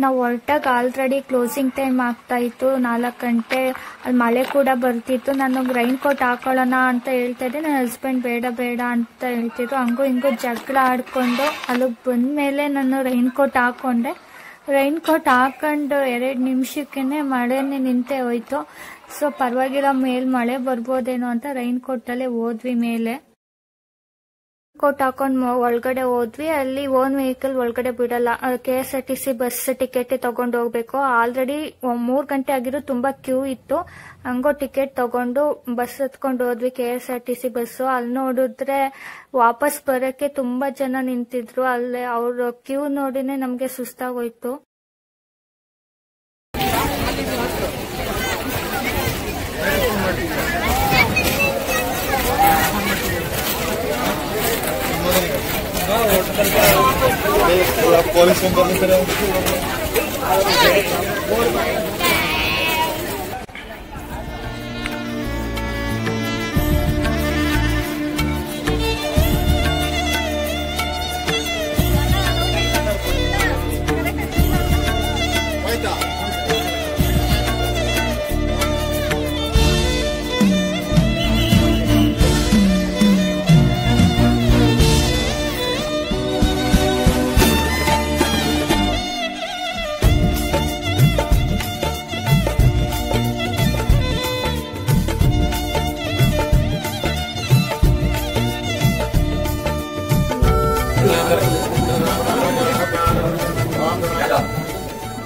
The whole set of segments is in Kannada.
ನಾವು ಹೊರಟಾಗ ಆಲ್ರೆಡಿ ಕ್ಲೋಸಿಂಗ್ ಟೈಮ್ ಆಗ್ತಾ ಇತ್ತು, 4 ಗಂಟೆ. ಅಲ್ಲಿ ಮಳೆ ಕೂಡ ಬರ್ತಿತ್ತು. ನಾನು ರೈನ್ ಕೋಟ್ ಹಾಕೊಳ್ಳೋಣ ಅಂತ ಹೇಳ್ತಾ ಇದ್ದೆ, ನನ್ನ ಹಸ್ಬೆಂಡ್ ಬೇಡ ಬೇಡ ಅಂತ ಹೇಳ್ತಿದ್ರು. ಹಂಗೂ ಹಿಂಗೂ ಜಗಳ ಆಡ್ಕೊಂಡು ಅಲ್ಲಿಗೆ ಬಂದಮೇಲೆ ನಾನು ರೈನ್ ಕೋಟ್ ಹಾಕೊಂಡೆ. ರೈನ್ ಕೋಟ್ ಹಾಕೊಂಡು 2 ನಿಮಿಷಕ್ಕೇ ಮಳೆನೇ ನಿಂತೇ ಹೋಯ್ತು. ಸೊ ಪರವಾಗಿಲ್ಲ, ಮಳೆ ಬರ್ಬೋದೇನೋ ಅಂತ ರೈನ್ ಕೋಟಲ್ಲೇ ಹೋದ್ವಿ ಮೇಲೆ. ಕೋಟ್ ಹಾಕೊಂಡು ಒಳಗಡೆ ಹೋದ್ವಿ. ಅಲ್ಲಿ ಓನ್ ವೆಹಿಕಲ್ ಒಳಗಡೆ ಬಿಡಲ್ಲ, KSRTC ಬಸ್ ಟಿಕೆಟ್ ತಗೊಂಡು ಹೋಗ್ಬೇಕು. ಆಲ್ರೆಡಿ 3 ಗಂಟೆ ಆಗಿರೋ, ತುಂಬಾ ಕ್ಯೂ ಇತ್ತು. ಹಂಗೋ ಟಿಕೆಟ್ ತಗೊಂಡು ಬಸ್ ಹತ್ಕೊಂಡು ಹೋದ್ವಿ, KSRTC ಬಸ್ಸು. ಅಲ್ಲಿ ನೋಡಿದ್ರೆ ವಾಪಸ್ ಬರಕ್ಕೆ ತುಂಬಾ ಜನ ನಿಂತಿದ್ರು. ಅಲ್ಲಿ ಅವ್ರ ಕ್ಯೂ ನೋಡಿನೇ ನಮ್ಗೆ ಸುಸ್ತಾಗೋಯ್ತು. पॉलिश करने से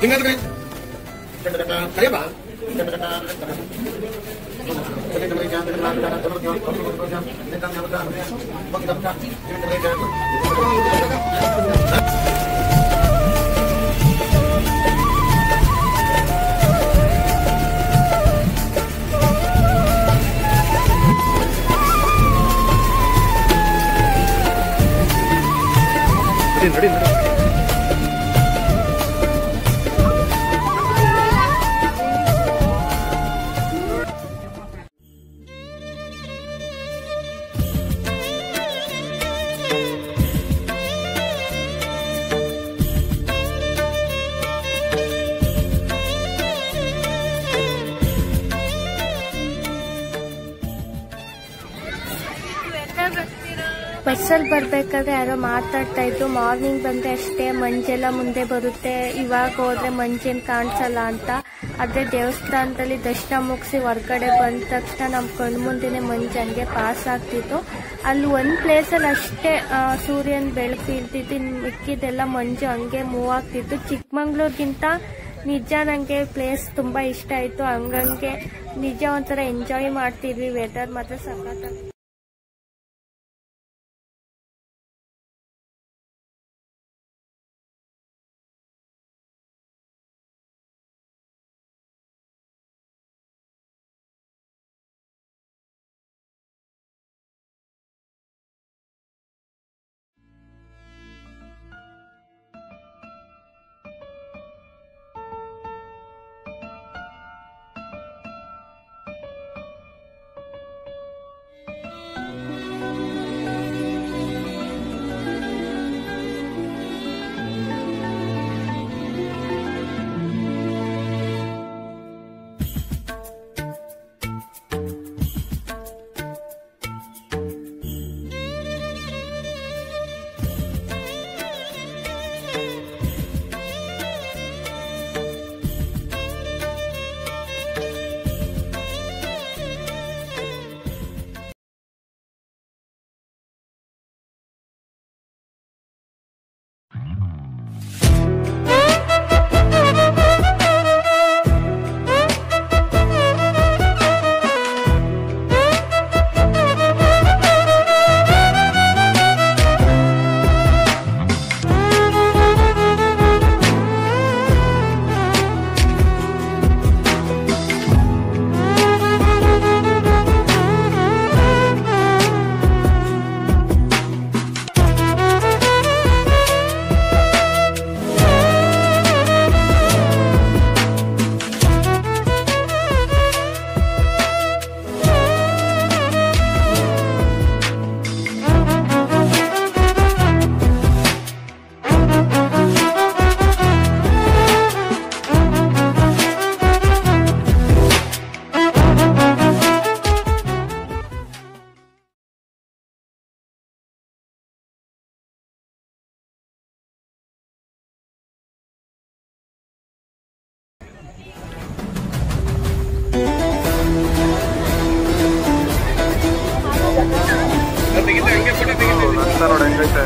ingat kan? Kaya ba? Ready. ಬಸ್ಸಲ್ಲಿ ಬರ್ಬೇಕಾದ್ರೆ ಯಾರೋ ಮಾತಾಡ್ತಾ ಇದ್ರು, ಮಾರ್ನಿಂಗ್ ಬಂದ್ರೆ ಅಷ್ಟೇ ಮಂಜೆಲ್ಲ ಮುಂದೆ ಬರುತ್ತೆ, ಇವಾಗ ಹೋದ್ರೆ ಮಂಜೇನ್ ಕಾಣಿಸಲ್ಲ ಅಂತ. ಆದ್ರೆ ದೇವಸ್ಥಾನದಲ್ಲಿ ದರ್ಶನ ಮುಗಿಸಿ ಹೊರಗಡೆ ಬಂದ ತಕ್ಷಣ ನಮ್ ಕಣ್ಣು ಮುಂದೆನೆ ಮಂಜು ಹಂಗೆ ಪಾಸ್ ಆಗ್ತಿತ್ತು. ಅಲ್ಲಿ ಒಂದ್ ಪ್ಲೇಸಲ್ಲಿ ಅಷ್ಟೇ ಸೂರ್ಯನ ಬೆಳಕು ಇರ್ತಿತ್ತು, ಮಿಕ್ಕಿದೆಲ್ಲ ಮಂಜು ಹಂಗೆ ಮೂವ್ ಆಗ್ತಿತ್ತು. ಚಿಕ್ಕಮಂಗ್ಳೂರ್ಗಿಂತ ನಿಜ ನಂಗೆ ಪ್ಲೇಸ್ ತುಂಬಾ ಇಷ್ಟ ಆಯ್ತು. ಹಂಗಂಗೆ ನಿಜ ಒಂಥರ ಎಂಜಾಯ್ ಮಾಡ್ತಿದ್ವಿ. ವೆದರ್ ಮಾತ್ರ ಸಖತ್ತಾಗಿ. ಆಗೈತೆ.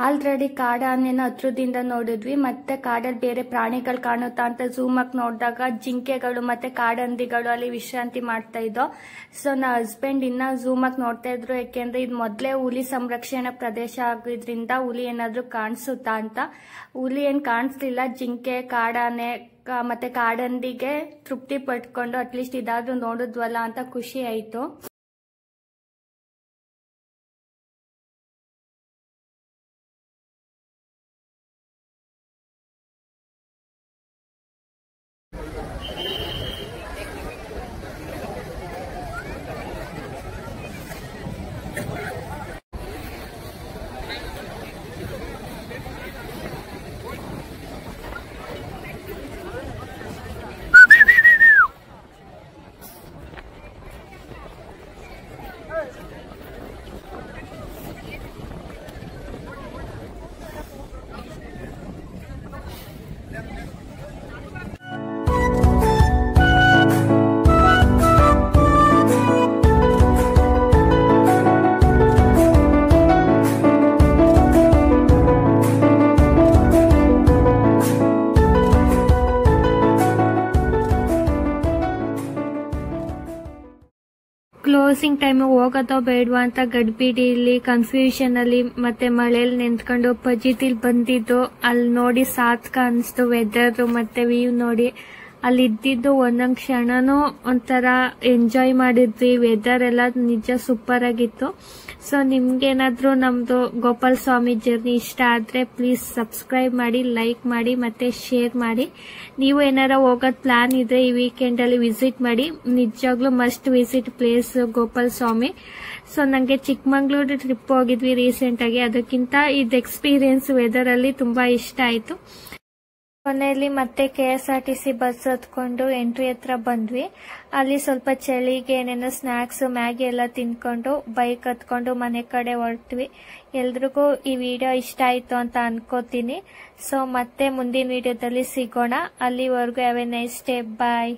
ಆಲ್ರೆಡಿ ಕಾಡಾನೆನ ಹತ್ರದಿಂದ ನೋಡಿದ್ವಿ. ಮತ್ತೆ ಕಾಡಲ್ಲಿ ಬೇರೆ ಪ್ರಾಣಿಗಳು ಕಾಣುತ್ತಾ ಅಂತ ಝೂಮ್ ಆಗಿ ನೋಡಿದಾಗ ಜಿಂಕೆಗಳು ಮತ್ತೆ ಕಾಡಂದಿಗಳು ಅಲ್ಲಿ ವಿಶ್ರಾಂತಿ ಮಾಡ್ತಾ ಇದ್ದೋ. ಸೊ ನಾ ಹಸ್ಬೆಂಡ್ ಇನ್ನ ಝೂಮ್ ಆಗಿ ನೋಡ್ತಾ ಇದ್ರು, ಯಾಕೆಂದ್ರೆ ಇದು ಮೊದಲೇ ಹುಲಿ ಸಂರಕ್ಷಣಾ ಪ್ರದೇಶ ಆಗಿದ್ರಿಂದ ಹುಲಿ ಏನಾದ್ರು ಕಾಣಿಸುತ್ತಾ ಅಂತ. ಹುಲಿ ಏನ್ ಕಾಣಿಸ್ಲಿಲ್ಲ. ಜಿಂಕೆ, ಕಾಡಾನೆ ಮತ್ತೆ ಕಾಡಂದಿಗೆ ತೃಪ್ತಿ ಪಟ್ಕೊಂಡು ಅಟ್ಲೀಸ್ಟ್ ಇದಾದ್ರೂ ನೋಡಿದ್ವಲ್ಲ ಅಂತ ಖುಷಿ ಆಯ್ತು. ಕ್ಲೋಸಿಂಗ್ ಟೈಮ್ ಹೋಗೋದೋ ಬೇಡವಾ ಅಂತ ಗಡ್ಬಿಡಿಲಿ ಕನ್ಫ್ಯೂಷನ್ ಅಲ್ಲಿ ಮತ್ತೆ ಮಳೆಯಲ್ಲಿ ನಿಂತ್ಕೊಂಡು ಪಜಿತಿಲ್ ಬಂದಿದ್ದು ಅಲ್ಲಿ ನೋಡಿ ಸಾರ್ಥಕ ಅನಿಸ್ತು. ವೆದರ್ ಮತ್ತೆ ವ್ಯೂ ನೋಡಿ ಅಲ್ಲಿ ಇದ್ದಿದ್ದು ಒಂದೊಂದು ಕ್ಷಣನೂ ಒಂಥರ ಎಂಜಾಯ್ ಮಾಡಿದ್ವಿ. ವೆದರ್ ಎಲ್ಲ ನಿಜ ಸೂಪರ್ ಆಗಿತ್ತು. ಸೊ ನಿಮ್ಗೇನಾದ್ರೂ ನಮ್ದು ಗೋಪಾಲ ಸ್ವಾಮಿ ಜರ್ನಿ ಇಷ್ಟ ಆದ್ರೆ ಪ್ಲೀಸ್ ಸಬ್ಸ್ಕ್ರೈಬ್ ಮಾಡಿ, ಲೈಕ್ ಮಾಡಿ ಮತ್ತೆ ಶೇರ್ ಮಾಡಿ. ನೀವು ಏನಾರ ಹೋಗೋದ್ ಪ್ಲಾನ್ ಇದ್ರೆ ಈ ವೀಕೆಂಡ್ ಅಲ್ಲಿ ವಿಸಿಟ್ ಮಾಡಿ. ನಿಜವಾಗ್ಲೂ ಮಸ್ಟ್ ವಿಸಿಟ್ ಪ್ಲೇಸ್ ಗೋಪಾಲ ಸ್ವಾಮಿ. ಸೊ ನಂಗೆ ಚಿಕ್ಕಮಂಗ್ಳೂರು ಟ್ರಿಪ್ ಹೋಗಿದ್ವಿ ರೀಸೆಂಟ್ ಆಗಿ, ಅದಕ್ಕಿಂತ ಇದು ಎಕ್ಸ್ಪೀರಿಯನ್ಸ್ ವೆದರ್ ಅಲ್ಲಿ ತುಂಬಾ ಇಷ್ಟ ಆಯ್ತು. ಕೊನೆಯಲ್ಲಿ ಮತ್ತೆ KSRTC ಬಸ್ ಹತ್ಕೊಂಡು ಎಂಟ್ರಿ ಹತ್ರ ಬಂದ್ವಿ. ಅಲ್ಲಿ ಸ್ವಲ್ಪ ಚಳಿಗೆ ಏನೇನೋ ಸ್ನಾಕ್ಸ್, ಮ್ಯಾಗಿ ಎಲ್ಲ ತಿನ್ಕೊಂಡು ಬೈಕ್ ಹತ್ಕೊಂಡು ಮನೆ ಕಡೆ ಹೊರಟ್ವಿ. ಎಲ್ರಿಗೂ ಈ ವಿಡಿಯೋ ಇಷ್ಟ ಆಯ್ತು ಅಂತ ಅನ್ಕೋತೀನಿ. ಸೊ ಮತ್ತೆ ಮುಂದಿನ ವಿಡಿಯೋದಲ್ಲಿ ಸಿಗೋಣ. ಅಲ್ಲಿವರೆಗೂ have a nice day. Bye.